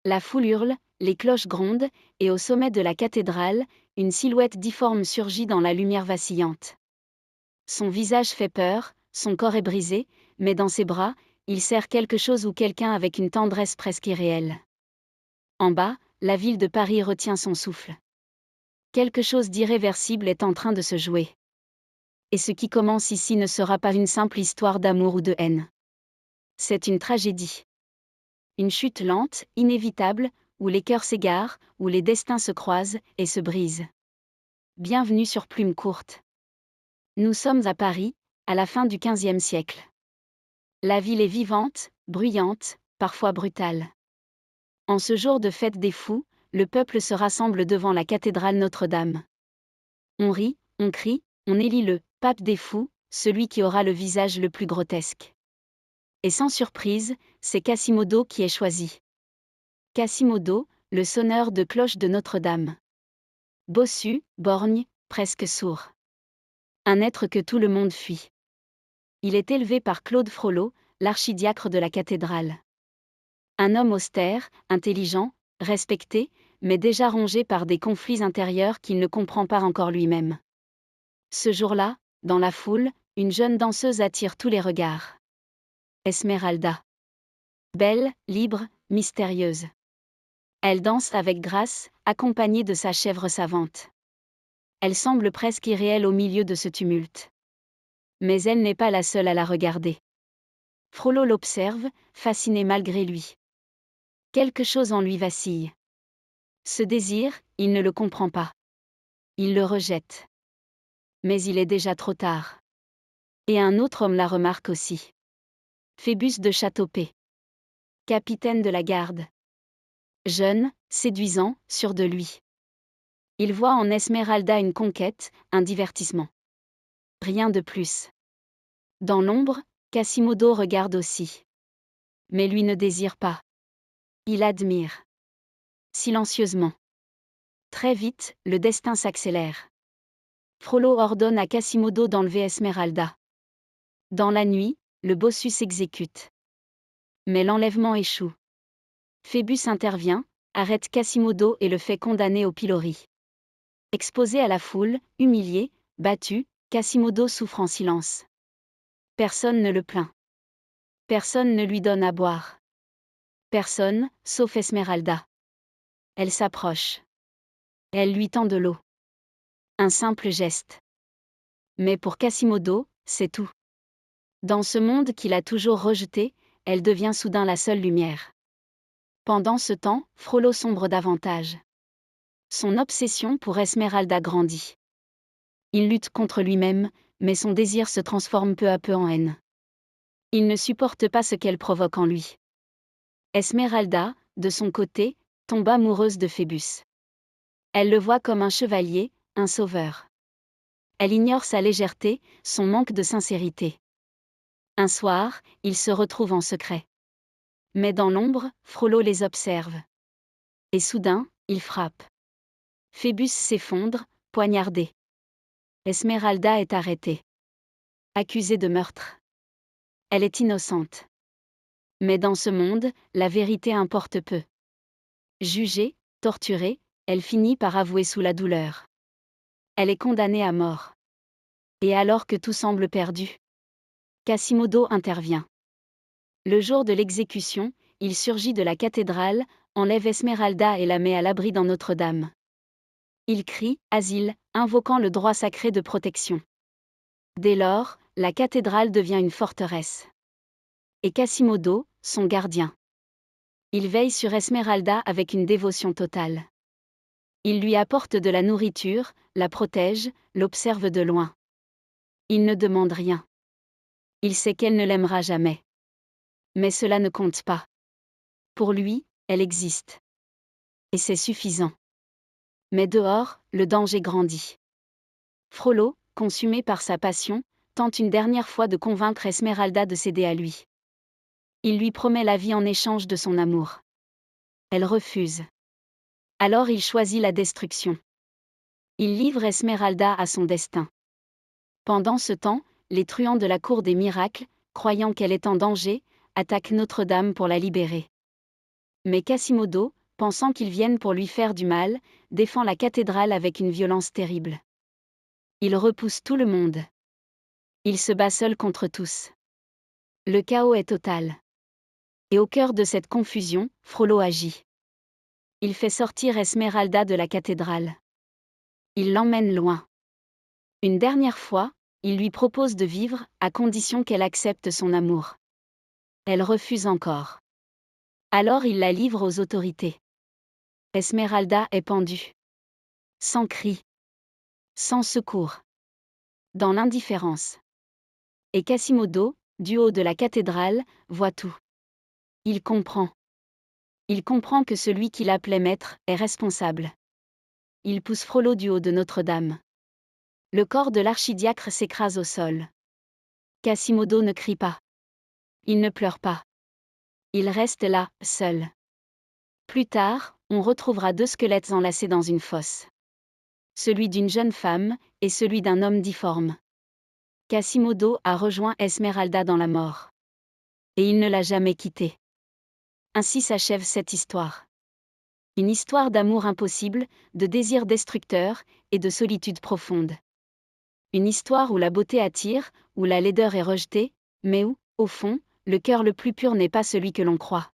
La foule hurle, les cloches grondent, et au sommet de la cathédrale, une silhouette difforme surgit dans la lumière vacillante. Son visage fait peur, son corps est brisé, mais dans ses bras, il serre quelque chose ou quelqu'un avec une tendresse presque irréelle. En bas, la ville de Paris retient son souffle. Quelque chose d'irréversible est en train de se jouer. Et ce qui commence ici ne sera pas une simple histoire d'amour ou de haine. C'est une tragédie. Une chute lente, inévitable, où les cœurs s'égarent, où les destins se croisent et se brisent. Bienvenue sur Plume Courte. Nous sommes à Paris, à la fin du XVe siècle. La ville est vivante, bruyante, parfois brutale. En ce jour de fête des fous, le peuple se rassemble devant la cathédrale Notre-Dame. On rit, on crie, on élit le « pape des fous », celui qui aura le visage le plus grotesque. Et sans surprise, c'est Quasimodo qui est choisi. Quasimodo, le sonneur de cloche de Notre-Dame. Bossu, borgne, presque sourd. Un être que tout le monde fuit. Il est élevé par Claude Frollo, l'archidiacre de la cathédrale. Un homme austère, intelligent, respecté, mais déjà rongé par des conflits intérieurs qu'il ne comprend pas encore lui-même. Ce jour-là, dans la foule, une jeune danseuse attire tous les regards. Esmeralda. Belle, libre, mystérieuse. Elle danse avec grâce, accompagnée de sa chèvre savante. Elle semble presque irréelle au milieu de ce tumulte. Mais elle n'est pas la seule à la regarder. Frollo l'observe, fasciné malgré lui. Quelque chose en lui vacille. Ce désir, il ne le comprend pas. Il le rejette. Mais il est déjà trop tard. Et un autre homme la remarque aussi. Phébus de Châteaupers. Capitaine de la garde. Jeune, séduisant, sûr de lui. Il voit en Esmeralda une conquête, un divertissement. Rien de plus. Dans l'ombre, Quasimodo regarde aussi. Mais lui ne désire pas. Il admire. Silencieusement. Très vite, le destin s'accélère. Frollo ordonne à Quasimodo d'enlever Esmeralda. Dans la nuit, le bossu s'exécute. Mais l'enlèvement échoue. Phébus intervient, arrête Quasimodo et le fait condamner au pilori. Exposé à la foule, humilié, battu, Quasimodo souffre en silence. Personne ne le plaint. Personne ne lui donne à boire. Personne, sauf Esmeralda. Elle s'approche. Elle lui tend de l'eau. Un simple geste. Mais pour Quasimodo, c'est tout. Dans ce monde qu'il a toujours rejeté, elle devient soudain la seule lumière. Pendant ce temps, Frollo sombre davantage. Son obsession pour Esmeralda grandit. Il lutte contre lui-même, mais son désir se transforme peu à peu en haine. Il ne supporte pas ce qu'elle provoque en lui. Esmeralda, de son côté, tombe amoureuse de Phébus. Elle le voit comme un chevalier, un sauveur. Elle ignore sa légèreté, son manque de sincérité. Un soir, ils se retrouvent en secret. Mais dans l'ombre, Frollo les observe. Et soudain, il frappe. Phébus s'effondre, poignardé. Esmeralda est arrêtée. Accusée de meurtre. Elle est innocente. Mais dans ce monde, la vérité importe peu. Jugée, torturée, elle finit par avouer sous la douleur. Elle est condamnée à mort. Et alors que tout semble perdu, Quasimodo intervient. Le jour de l'exécution, il surgit de la cathédrale, enlève Esmeralda et la met à l'abri dans Notre-Dame. Il crie « Asile », invoquant le droit sacré de protection. Dès lors, la cathédrale devient une forteresse. Et Quasimodo, son gardien. Il veille sur Esmeralda avec une dévotion totale. Il lui apporte de la nourriture, la protège, l'observe de loin. Il ne demande rien. Il sait qu'elle ne l'aimera jamais. Mais cela ne compte pas. Pour lui, elle existe. Et c'est suffisant. Mais dehors, le danger grandit. Frollo, consumé par sa passion, tente une dernière fois de convaincre Esmeralda de céder à lui. Il lui promet la vie en échange de son amour. Elle refuse. Alors il choisit la destruction. Il livre Esmeralda à son destin. Pendant ce temps, les truands de la cour des miracles, croyant qu'elle est en danger, attaquent Notre-Dame pour la libérer. Mais Quasimodo, pensant qu'ils viennent pour lui faire du mal, défend la cathédrale avec une violence terrible. Il repousse tout le monde. Il se bat seul contre tous. Le chaos est total. Et au cœur de cette confusion, Frollo agit. Il fait sortir Esmeralda de la cathédrale. Il l'emmène loin. Une dernière fois, il lui propose de vivre, à condition qu'elle accepte son amour. Elle refuse encore. Alors il la livre aux autorités. Esmeralda est pendue. Sans cri. Sans secours. Dans l'indifférence. Et Quasimodo, du haut de la cathédrale, voit tout. Il comprend. Il comprend que celui qu'il appelait maître est responsable. Il pousse Frollo du haut de Notre-Dame. Le corps de l'archidiacre s'écrase au sol. Quasimodo ne crie pas. Il ne pleure pas. Il reste là, seul. Plus tard, on retrouvera 2 squelettes enlacés dans une fosse. Celui d'une jeune femme, et celui d'un homme difforme. Quasimodo a rejoint Esmeralda dans la mort. Et il ne l'a jamais quittée. Ainsi s'achève cette histoire. Une histoire d'amour impossible, de désir destructeur, et de solitude profonde. Une histoire où la beauté attire, où la laideur est rejetée, mais où, au fond, le cœur le plus pur n'est pas celui que l'on croit.